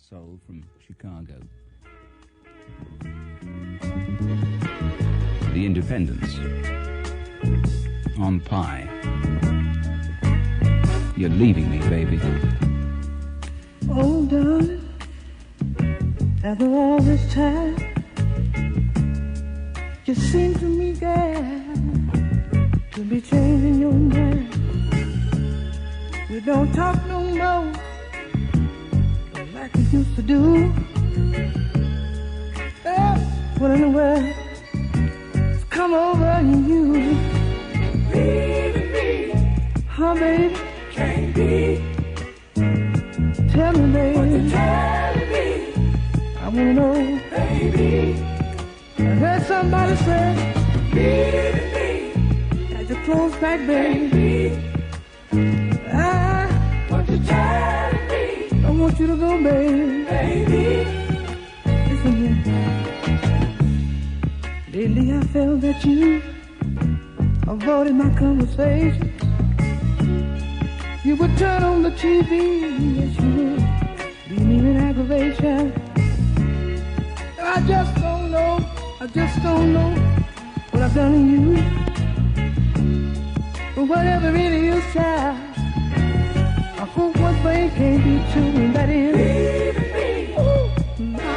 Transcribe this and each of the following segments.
soul from Chicago. The Independents on Pie. You're leaving me, baby. Oh, darling, after all this time, you seem to me, girl, to be changing your mind. We don't talk no more like we used to do. Oh, what in the world has come over you? Leaving me, huh, baby? Can't be. Tell me, baby. What you telling me? I wanna know, baby. I heard somebody say, leaving me. Got your clothes back, baby. What you telling me? I want you to go, baby. Baby. Listen here. Lately I felt that you avoided my conversation. You would turn on the TV, yes you would, leave me in aggravation. I just don't know what I've done to you. But whatever it is, child, I hope one thing can't be true, and that is leaving me. Ooh, no,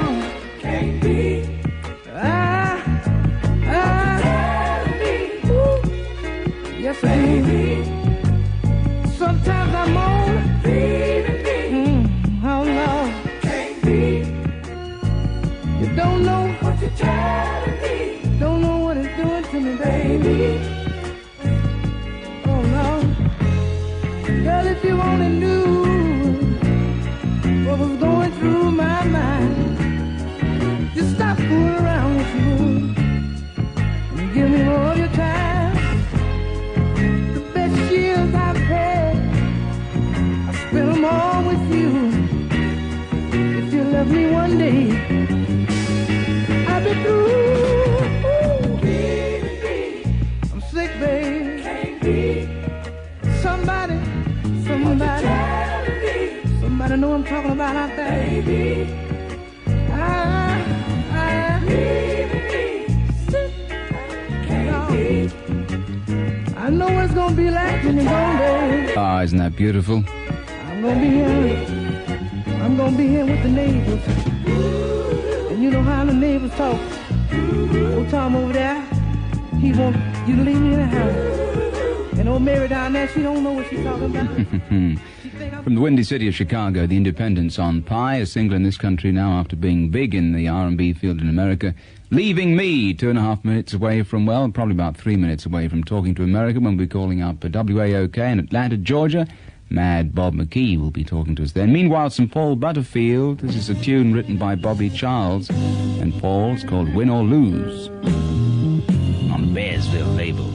can't be. Telling me. Ooh, yes, baby. Sometimes I'm on leaving me. How long? Can't be. You don't know what you're telling me. Don't know what it's doing to me, baby. Oh no, girl, if you only knew what was going through my mind, just stop fooling around with you and give me all your time. The best years I've had, I spent them all with you. If you love me one day, I'll be through. I'm sick, babe. Can't be. Somebody know I'm talking about out there. Baby, I know what it's gonna be like when you're gone, babe. Ah, isn't that beautiful? I'm gonna be here with the neighbors. And you know how the neighbors talk. Old Tom over there, he wants you to leave me in the house. And old Mary down there, she don't know what she's talking about. From the windy city of Chicago, the Independents on Pie, a single in this country now after being big in the R&B field in America. Leaving me 2.5 minutes away from, well, probably about 3 minutes away from talking to America when we'll be calling up WAOK in Atlanta, Georgia. Mad Bob McKee will be talking to us then. Meanwhile, some Paul Butterfield. This is a tune written by Bobby Charles and Paul's called Win or Lose on the Bearsville label.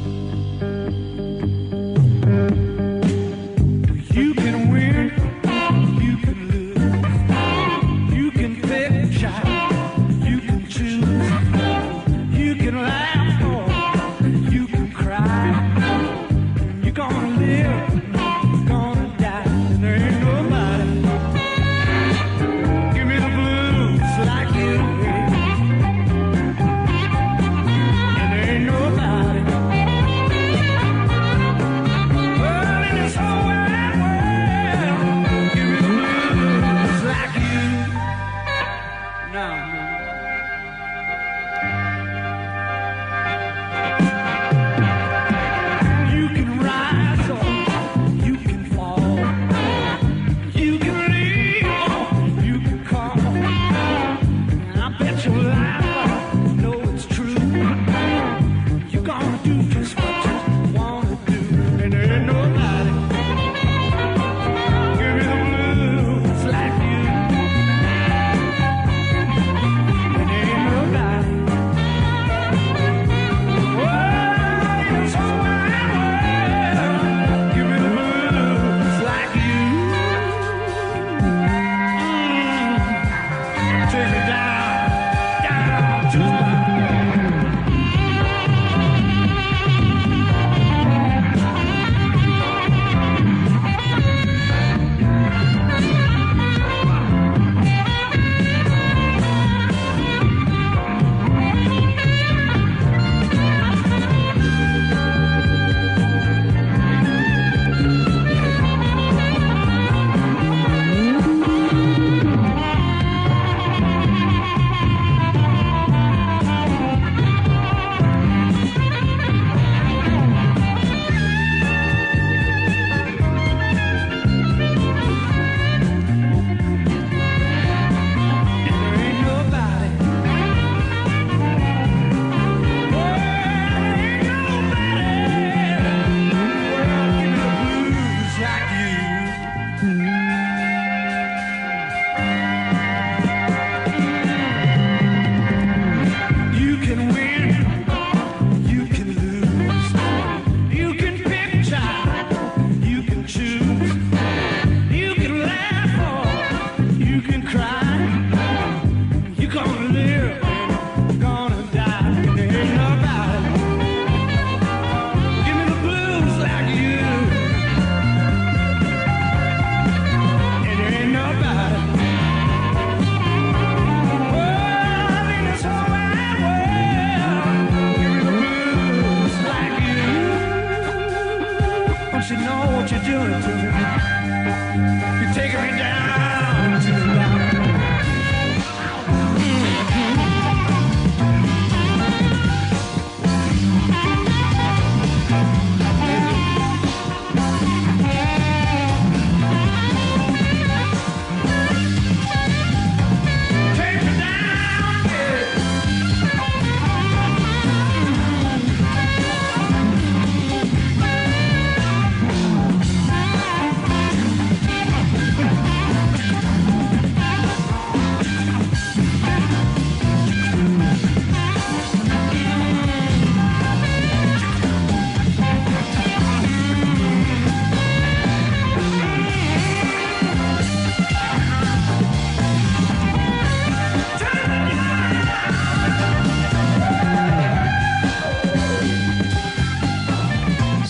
You can win, you can lose, you can pick a shot, you can choose, you can laugh or you can cry. You're gonna live, you're gonna die, and there ain't nobody. Give me the blues like you.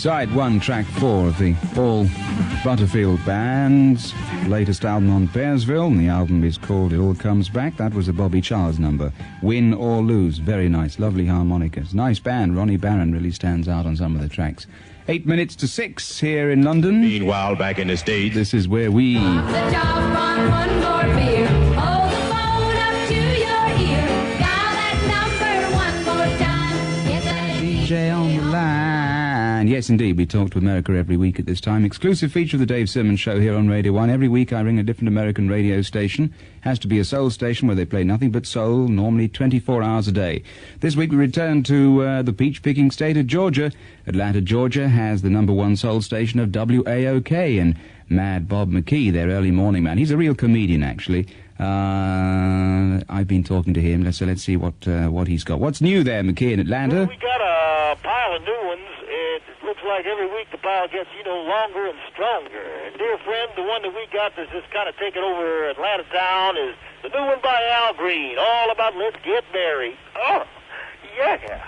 Side 1, track 4 of the Paul Butterfield Band's latest album on Bearsville, and the album is called It All Comes Back. That was a Bobby Charles number. Win or Lose. Very nice. Lovely harmonicas. Nice band. Ronnie Barron really stands out on some of the tracks. 8 minutes to 6 here in London. Meanwhile, back in the States, this is where we... The job on one more beer. Hold the phone up to your ear. Dial that number one more time. Get that DJ on the line. Yes, indeed, we talk to America every week at this time. Exclusive feature of the Dave Simmons Show here on Radio 1. Every week I ring a different American radio station. Has to be a soul station where they play nothing but soul, normally 24 hours a day. This week we return to the peach-picking state of Georgia. Atlanta, Georgia has the _1 soul station of WAOK, and Mad Bob McKee, their early morning man. He's a real comedian, actually. I've been talking to him, so let's see what he's got. What's new there, McKee, in Atlanta? Well, we got a pile of new ones. It looks like every week the pile gets, longer and stronger. And dear friend, the one that we got that's just kind of taking over Atlanta town is the new one by Al Green, all about Let's Get Married. Oh, yeah.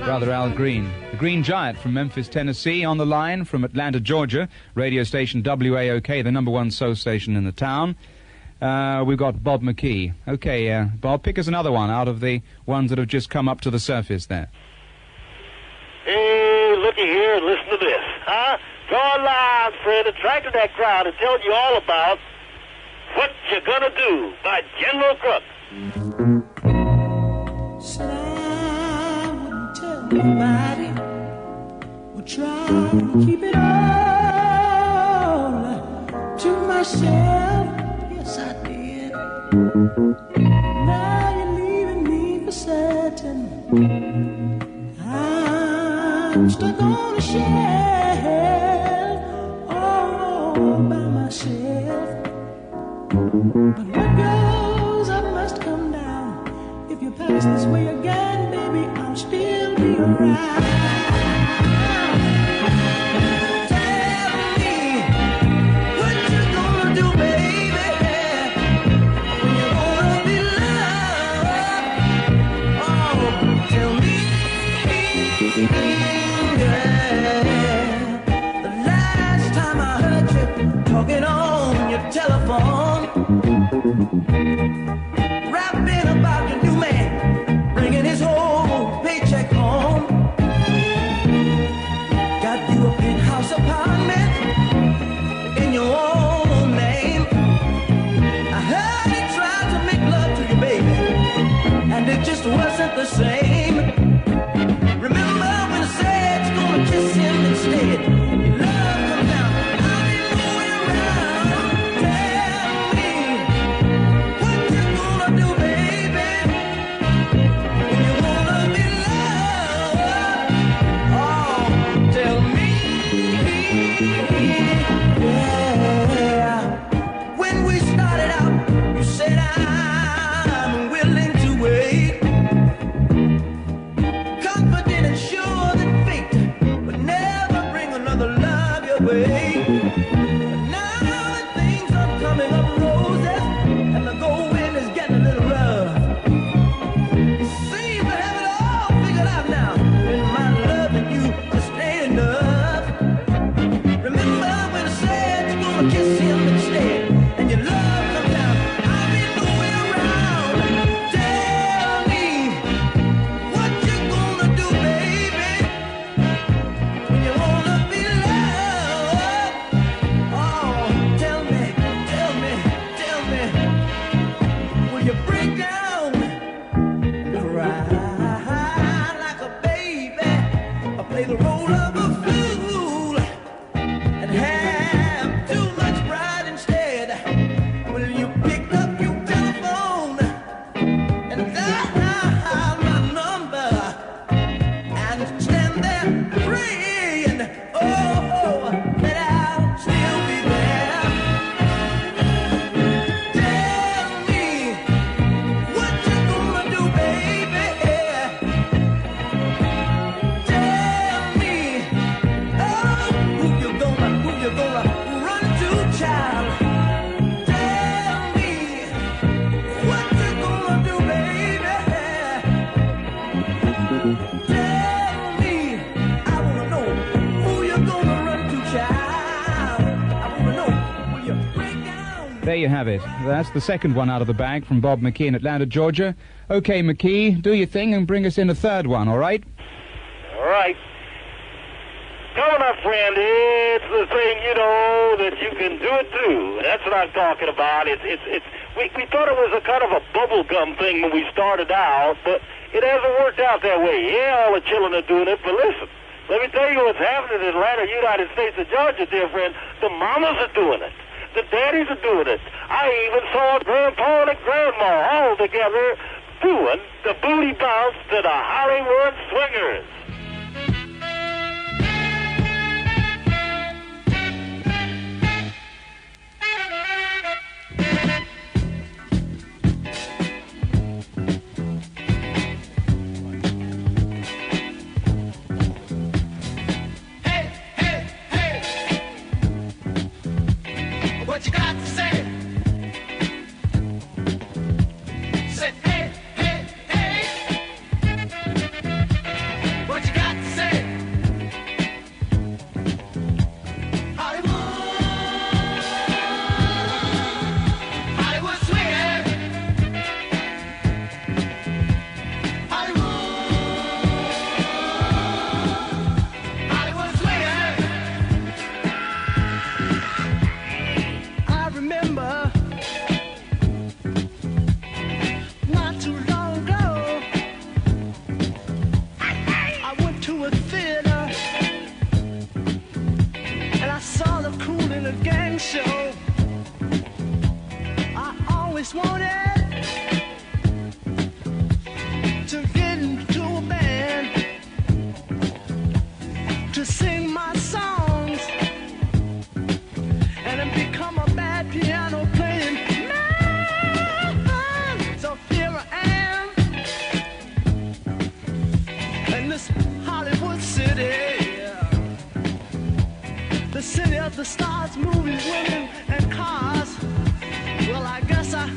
Brother Al Green, the Green Giant from Memphis, Tennessee, on the line from Atlanta, Georgia, radio station WAOK, the #1 soul station in the town. We've got Bob McKee. Okay, Bob, pick us another one out of the ones that have just come up to the surface there. Hey, looky here and listen to this, huh? Draw a line, Fred, attracting that crowd and telling you all about What You Gonna Do by General Crook. Said I wouldn't tell nobody, would try to keep it all Now you're leaving me for certain. I'm stuck on a shelf all by myself. But what goes up must come down. If you pass this way again, baby, I'll still be around. Rapping about your new man, bringing his whole paycheck home. Got you a penthouse apartment in your own name. I heard he tried to make love to you, baby, and it just wasn't the same. Remember when I said you're gonna kiss him instead? Your love comes down. I'll be going around. Tell me what you gonna do, baby, when you wanna be loved. Oh, tell me. Yeah. When we started out, you said I'm willing to wait. Confident and sure that fate would never bring another love your way. But now that things are coming up roses and the going is getting a little rough, it seems to have it all figured out now. And my love and you just ain't enough. Remember when I said you're gonna kiss him instead, and your love comes down. I'll be going around. Tell me what you gonna do, baby, when you wanna be loved. Oh, tell me, tell me, tell me, will you break down and cry like a baby, or play the role of a fool and have too much pride instead? Will you pick up your telephone and dial my number and stand there praying, oh, that I'll still be there? Tell me what you gonna do, baby. Tell me, oh, who you gonna run to, child? Tell me what you gonna do, baby. Tell me, I wanna know who you gonna run to, child. I wanna know, will you break down? There you have it. That's the second one out of the bag from Bob McKee in Atlanta, Georgia. Okay, McKee, do your thing and bring us in a third one, all right? All right. Coming up, friend, it's the thing, you know, that you can do it too. That's what I'm talking about. We thought it was a kind of a bubblegum thing when we started out, but it hasn't worked out that way. Yeah, all the children are doing it, but listen, let me tell you what's happening in Atlanta, United States of Georgia, dear friend. The mamas are doing it. The daddies are doing it. I even saw Grandpa and Grandma all together doing the booty bounce to the Hollywood swingers. What you got to say? Say, hey, hey, hey. What you this Hollywood city, the city of the stars, movies, women, and cars. Well, I guess I'll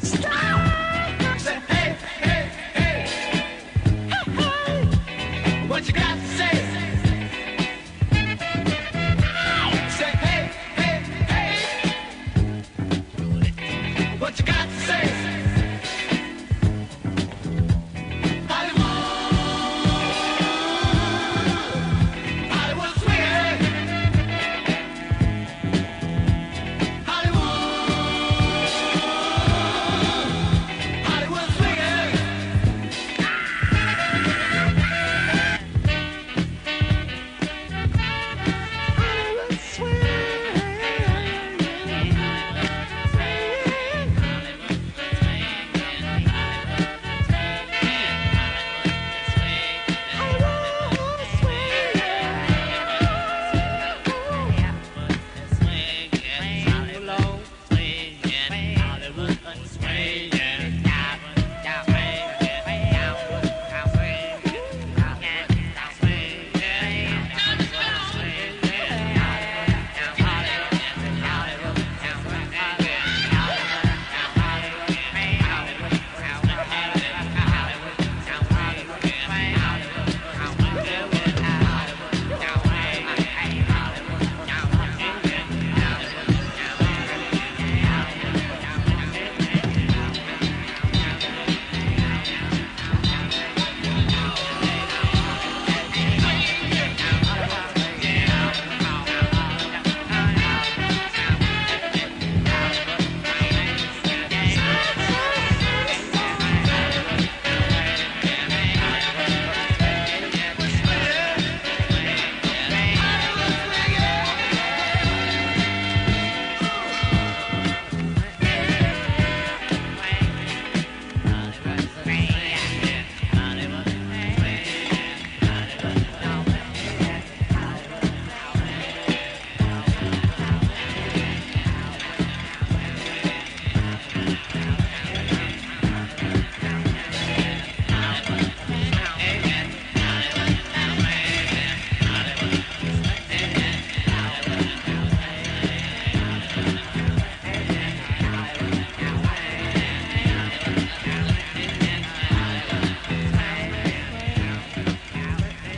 stop. Say, hey, hey, hey, hey, hey, what you got to say? Say, hey, hey, hey, what you got to say?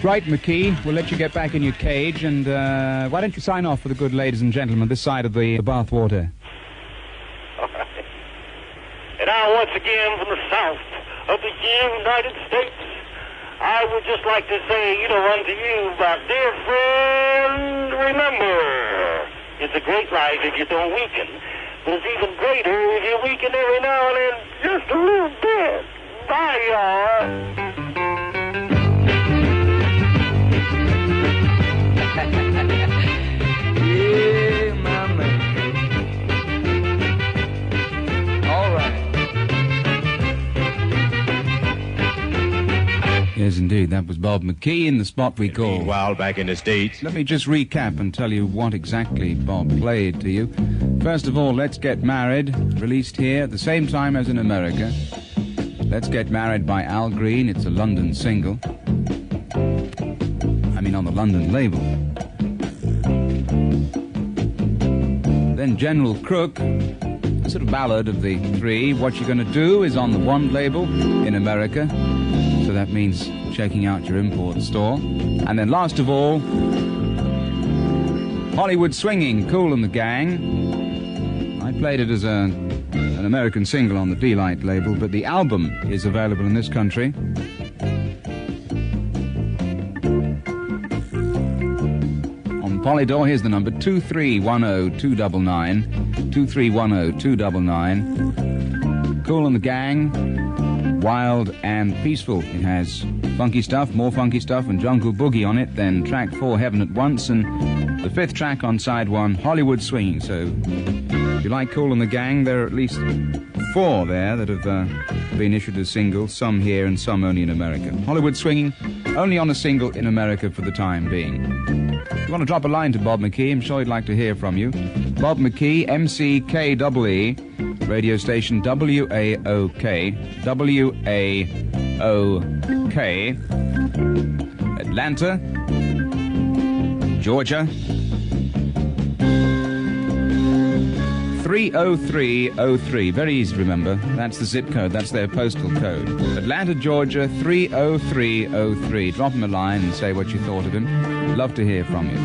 Right, McKee, we'll let you get back in your cage, and why don't you sign off for the good ladies and gentlemen this side of the bathwater? All right. And now, once again, from the south of the United States, I would just like to say, unto you, my dear friend, remember, it's a great life if you don't weaken, but it's even greater if you weaken every now and then just a little bit. Bye, y'all. Yeah, my man. All right. Yes, indeed. That was Bob McKee in the spot we call. Meanwhile, back in the States. Let me just recap and tell you what exactly Bob played to you. First of all, Let's Get Married, released here at the same time as in America. Let's Get Married by Al Green. It's a London single. I mean, on the London label. Then General Crook, a sort of ballad of the three. What You're Gonna Do is on the One label in America. So that means checking out your import store. And then last of all, Hollywood Swinging, Kool and the Gang. I played it as an American single on the D-Light label, but the album is available in this country. Polydor, here's the number, 2310-299, 2310-299. Kool and the Gang, wild and peaceful. It has funky stuff, more funky stuff, and Jungle Boogie on it. Then track 4, Heaven at Once, and the 5th track on side 1, Hollywood Swinging. So if you like Kool and the Gang, there are at least 4 there that have been issued as singles, some here and some only in America. Hollywood Swinging, only on a single in America for the time being. If you want to drop a line to Bob McKee, I'm sure he'd like to hear from you. Bob McKee, MCKEE, radio station WAOK, WAOK. Atlanta, Georgia, 30303. Very easy to remember. That's the zip code. That's their postal code. Atlanta, Georgia, 30303. Drop him a line and say what you thought of him. Love to hear from you.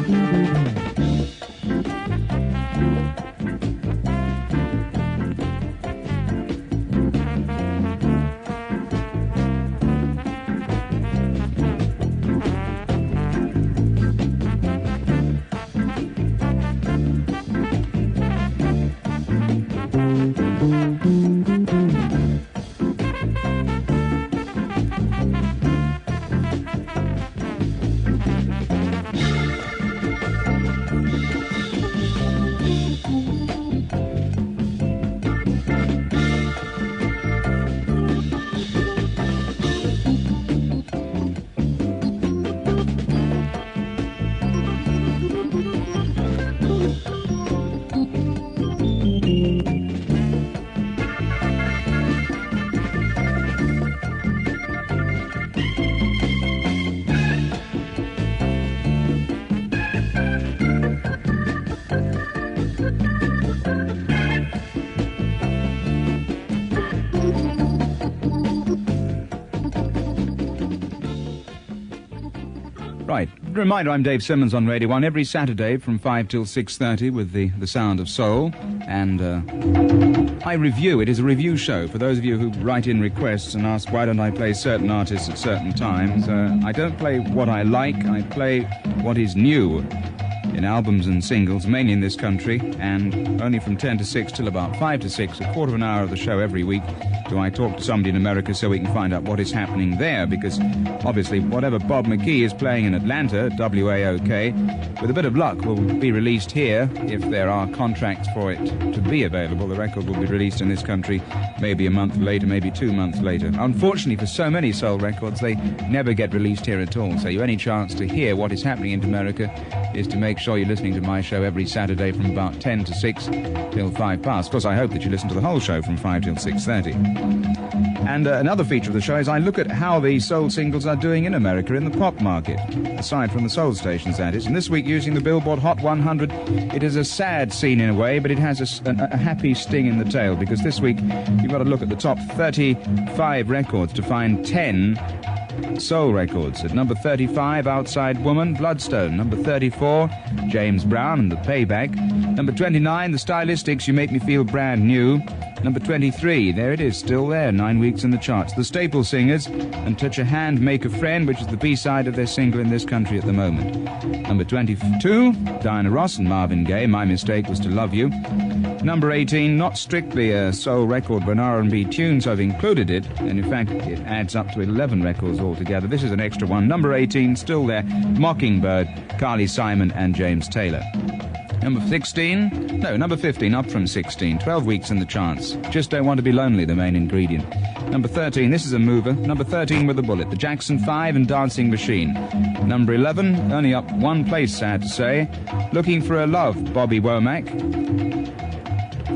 Right. Reminder, I'm Dave Simmons on Radio 1 every Saturday from 5 till 6:30 with the sound of soul. And I review. It is a review show. For those of you who write in requests and ask why don't I play certain artists at certain times, I don't play what I like. I play what is new in albums and singles, mainly in this country, and only from 10 to 6 till about 5 to 6, a quarter of an hour of the show every week, do I talk to somebody in America so we can find out what is happening there, because obviously whatever Bob McKee is playing in Atlanta, WAOK, with a bit of luck will be released here if there are contracts for it to be available. The record will be released in this country maybe a month later, maybe 2 months later. Unfortunately for so many soul records, they never get released here at all, so your only chance to hear what is happening in America is to make sure you're listening to my show every Saturday from about 10 to 6 till 5 past. Of course, I hope that you listen to the whole show from 5 till 6:30. And another feature of the show is I look at how the soul singles are doing in America in the pop market, aside from the soul stations, that is. And this week, using the Billboard Hot 100, it is a sad scene in a way, but it has a happy sting in the tail, because this week you've got to look at the top 35 records to find 10 soul records. At number 35, Outside Woman, Bloodstone. Number 34, James Brown and the Payback. Number 29, The Stylistics, You Make Me Feel Brand New. Number 23, there it is, still there, 9 weeks in the charts. The Staple Singers and Touch a Hand, Make a Friend, which is the B-side of their single in this country at the moment. Number 22, Diana Ross and Marvin Gaye, My Mistake Was to Love You. Number 18, not strictly a soul record, but an R&B tune, so I've included it, and in fact it adds up to 11 records altogether. This is an extra one. Number 18, still there, Mockingbird, Carly Simon and James Taylor. Number 15, up from 16, 12 weeks in the charts. Just Don't Want to Be Lonely, the main ingredient. Number 13, this is a mover. Number 13 with a bullet, the Jackson 5 and Dancing Machine. Number 11, only up one place, sad to say, Looking for a Love, Bobby Womack.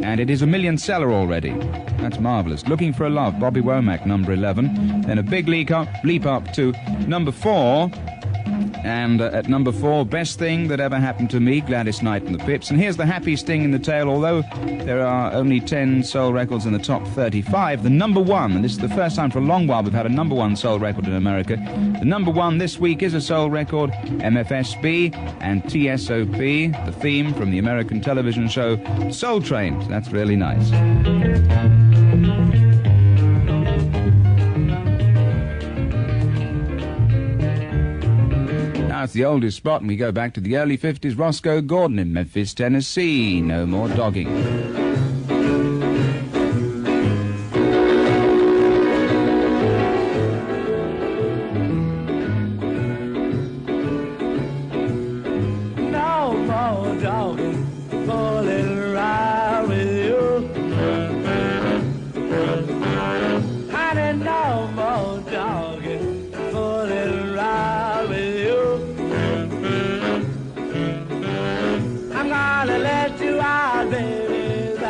And it is a million seller already. That's marvellous. Looking for a Love, Bobby Womack, number 11. Then a big leap up to number 4. And at number 4, Best Thing That Ever Happened to Me, Gladys Knight and the Pips. And here's the happy sting in the tail. Although there are only 10 soul records in the top 35, the number 1, and this is the first time for a long while we've had a number 1 soul record in America, the number 1 this week is a soul record, MFSB and TSOP, the theme from the American television show Soul Train. That's really nice. It's the oldest spot, and we go back to the early 50s. Roscoe Gordon in Memphis, Tennessee. No more dogging. No more dogging for a little ride with you. Honey, no more dogging for a little ride with you. I'm gonna let you out, baby.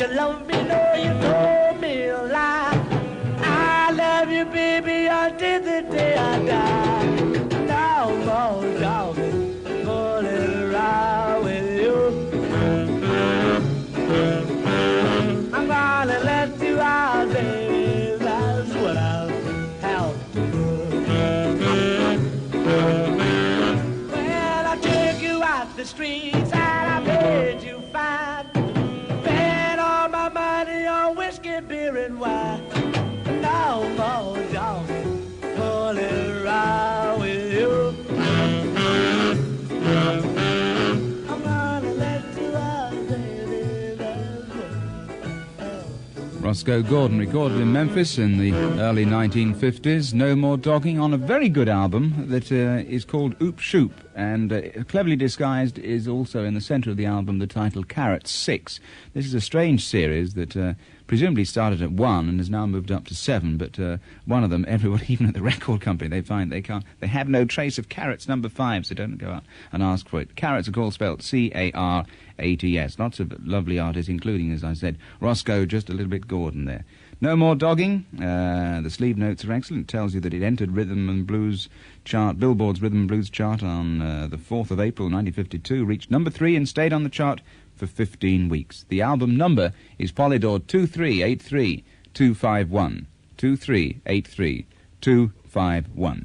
you love me, no, you told me a lie. I love you, baby, until the day I die. No more dogging, fooling around with you. I'm gonna let you out, baby, that's what I'll have to do. Well, I took you out the streets and I made you fine. Spent all my money on whiskey, beer, and wine. No more dogging, fooling around with you. I'm gonna let you out, baby, that's what Roscoe Gordon recorded in Memphis in the early 1950s. No More Dogging on a very good album that is called Oop Shoop, and cleverly disguised is also in the centre of the album the title Carrot 6. This is a strange series that presumably started at 1 and has now moved up to 7, but one of them, everybody, even at the record company, they find they have no trace of Carrots number 5, so don't go out and ask for it. Carrots are called spelled C-A-R-A-T-S. Lots of lovely artists, including, as I said, Roscoe, just a little bit Gordon there. No More Dogging. The sleeve notes are excellent. It tells you that it entered Rhythm and Blues chart, Billboard's Rhythm and Blues chart on the 4th of April 1952, reached number 3 and stayed on the chart for 15 weeks. The album number is Polydor 2383251. 2383251.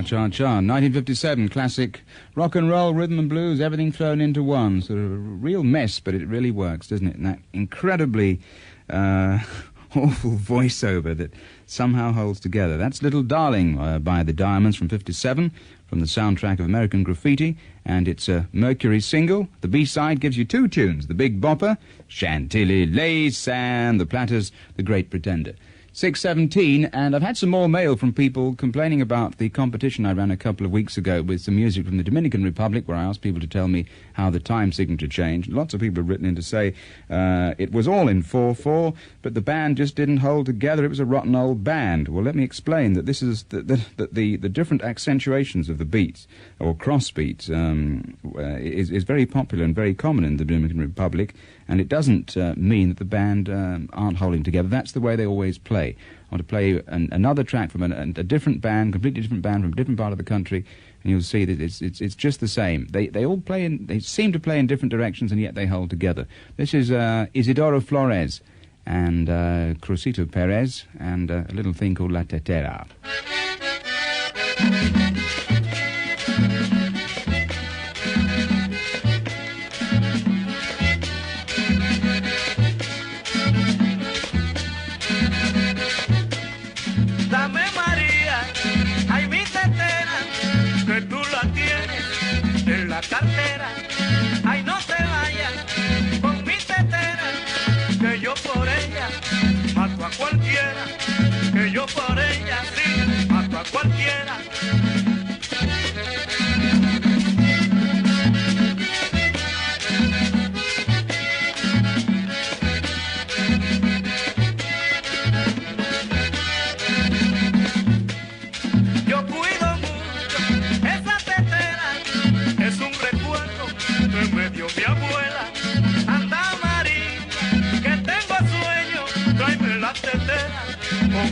Cha-cha, 1957, classic rock and roll, rhythm and blues, everything thrown into one. Sort of a real mess, but it really works, doesn't it? And that incredibly awful voiceover that somehow holds together. That's Little Darling by the Diamonds from 57, from the soundtrack of American Graffiti, and it's a Mercury single. The B-side gives you 2 tunes, the Big Bopper, Chantilly Lace, and the Platters, The Great Pretender. 6:17, and I've had some more mail from people complaining about the competition I ran a couple of weeks ago with some music from the Dominican Republic, where I asked people to tell me how the time signature changed. Lots of people have written in to say it was all in 4/4, but the band just didn't hold together. It was a rotten old band. Well, let me explain that this is the different accentuations of the beats, or cross beats, is very popular and very common in the Dominican Republic, and it doesn't mean that the band aren't holding together. That's the way they always play. I want to play another track from a different band, completely different band from a different part of the country, and you'll see that it's just the same. They all play they seem to play in different directions, and yet they hold together. This is Isidoro Flores and Crucito Perez and a little thing called La Tetera.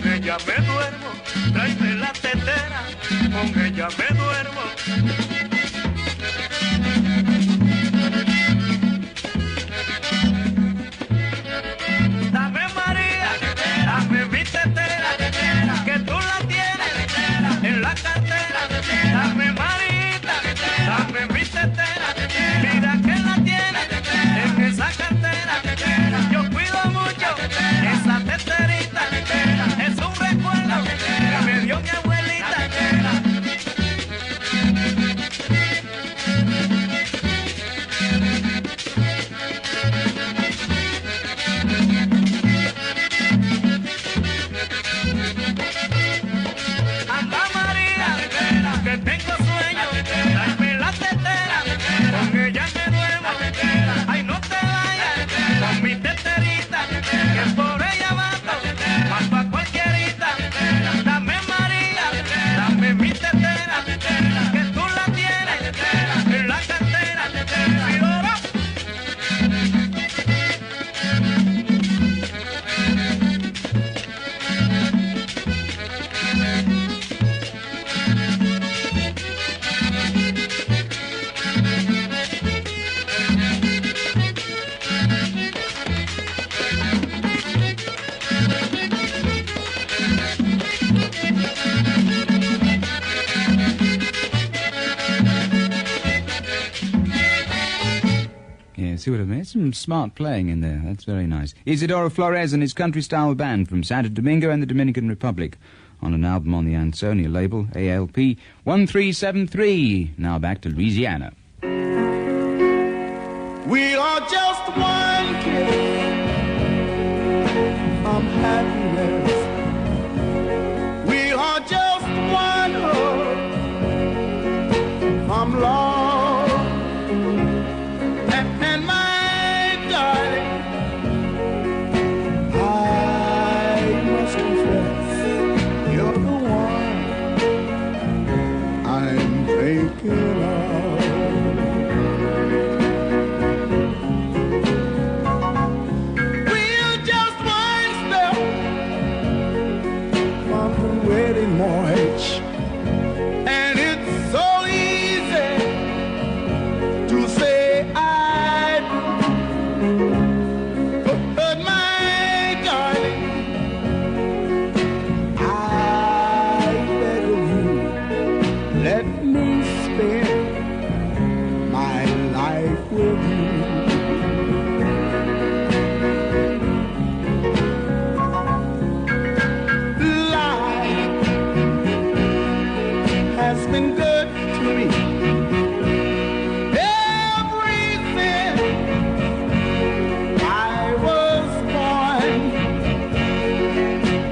con ella me duermo, tráeme la tetera, con ella me duermo. Dame María, dame mi tetera, que tú la tienes en la cartera. Dame Marita, dame mi tetera, mira que la tienes en esa cartera. Yo cuido mucho esa teterita, es un recuerdo que me dio mi abuelita. Anda María, que tengo sueño, tráeme la tetera, con ella me duermo. Ay, no te vayas con mi teterita, que por ella mato a cualquierita. Dame María, dame mi tetera, que tú la tienes en la cartera. Sí, oro. Yeah, see what I mean? There's some smart playing in there. That's very nice. Isidoro Flores and his country-style band from Santo Domingo and the Dominican Republic on an album on the Ansonia label, ALP 1373. Now back to Louisiana. We are just one kiss from happiness. We are just one hug from love. And my darling, I must confess, you're the one I'm thinking of. We're just one step from the wedding march, and it's so easy to say I do. But my darling, I beg of you, let me spend my life with you. Life has been good to me. Everything I was born,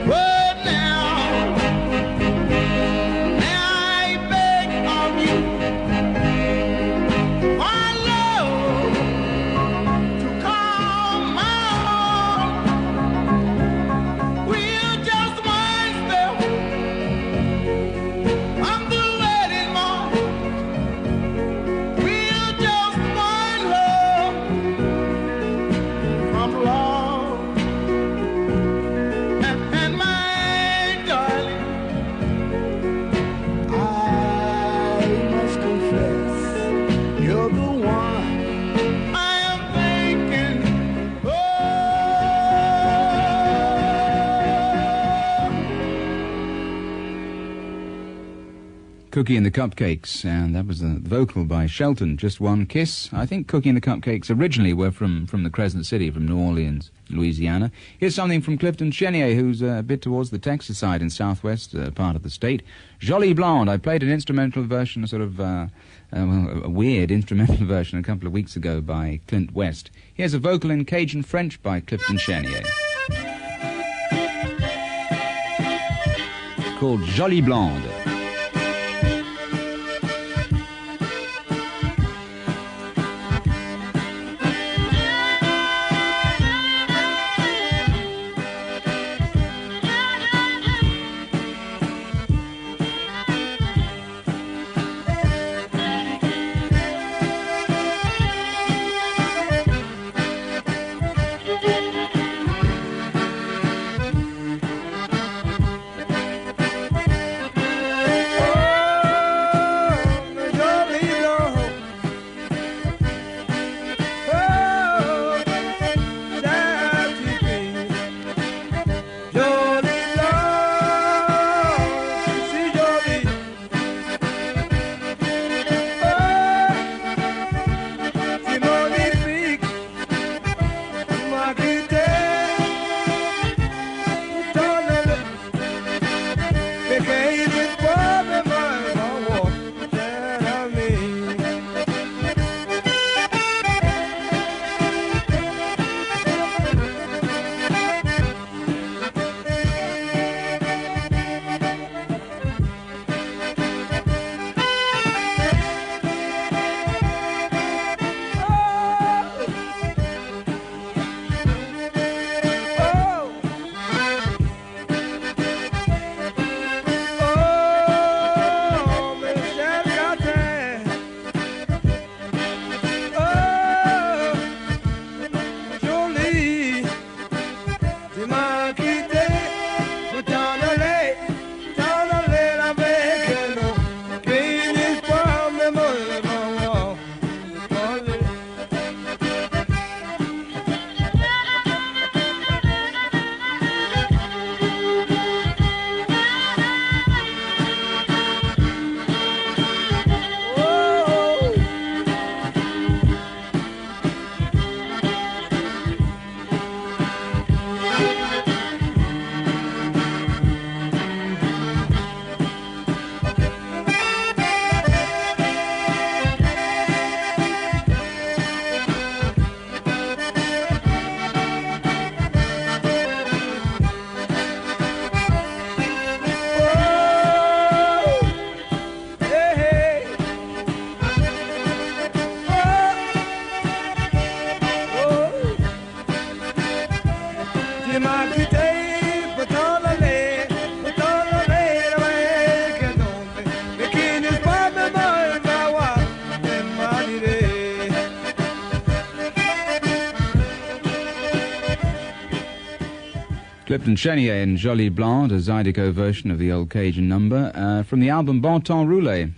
but now I beg of you, my love, to come on. We're just one step from the wedding march. We're just one love from love. And my darling, I must confess, you're the one I am thinking of. Cookie and the Cupcakes, and that was the vocal by Shelton, Just One Kiss. I think Cookie and the Cupcakes originally were from the Crescent City, from New Orleans, Louisiana. Here's something from Clifton Chenier, who's a bit towards the Texas side in southwest part of the state. Jolie Blonde. I played an instrumental version, a sort of a weird instrumental version a couple of weeks ago by Clint West. Here's a vocal in Cajun French by Clifton Chenier. It's called Jolie Blonde. Clifton Chenier and Jolie Blanc, a Zydeco version of the old Cajun number, from the album Bon Temps Roulé,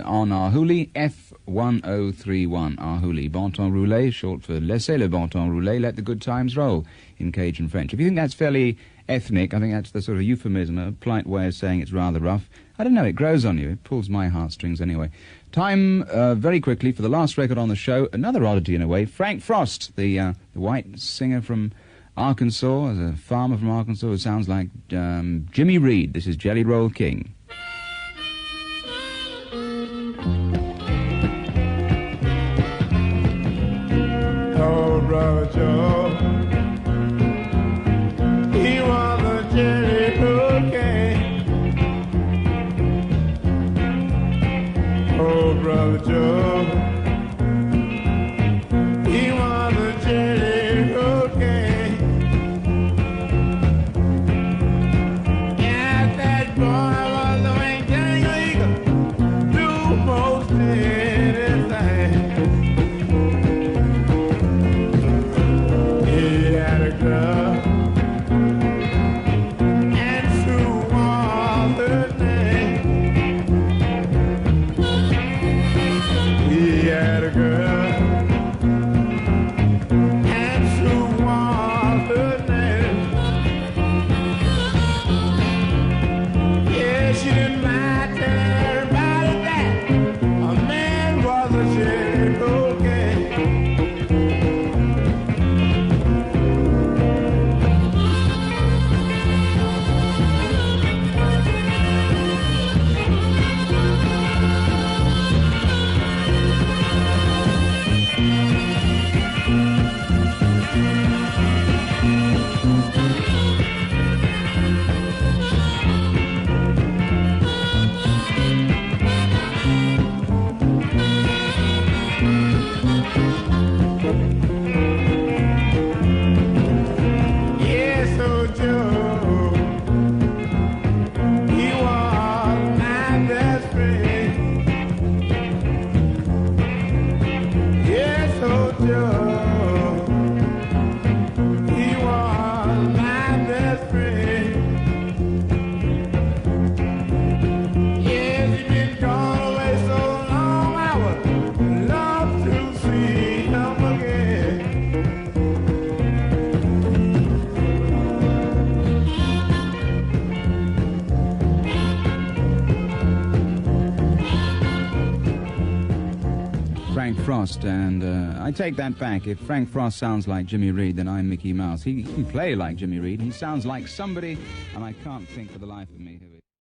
on Arhoolie F1031. Arhoolie, Bon Temps Roulé, short for Laissez le Bon Temps Roulé, let the good times roll, in Cajun French. If you think that's fairly ethnic, I think that's the sort of euphemism, a polite way of saying it's rather rough. I don't know, it grows on you, it pulls my heartstrings anyway. Time, very quickly, for the last record on the show, another oddity in a way, Frank Frost, the white singer from Arkansas, as a farmer from Arkansas, who sounds like Jimmy Reed. This is Jelly Roll King. Oh, brother Joe, he was a Jelly Roll King. Oh, brother Joe, he was a Jelly Roll King. Frost, and I take that back. If Frank Frost sounds like Jimmy Reed, then I'm Mickey Mouse. He can play like Jimmy Reed. He sounds like somebody, and I can't think for the life of me who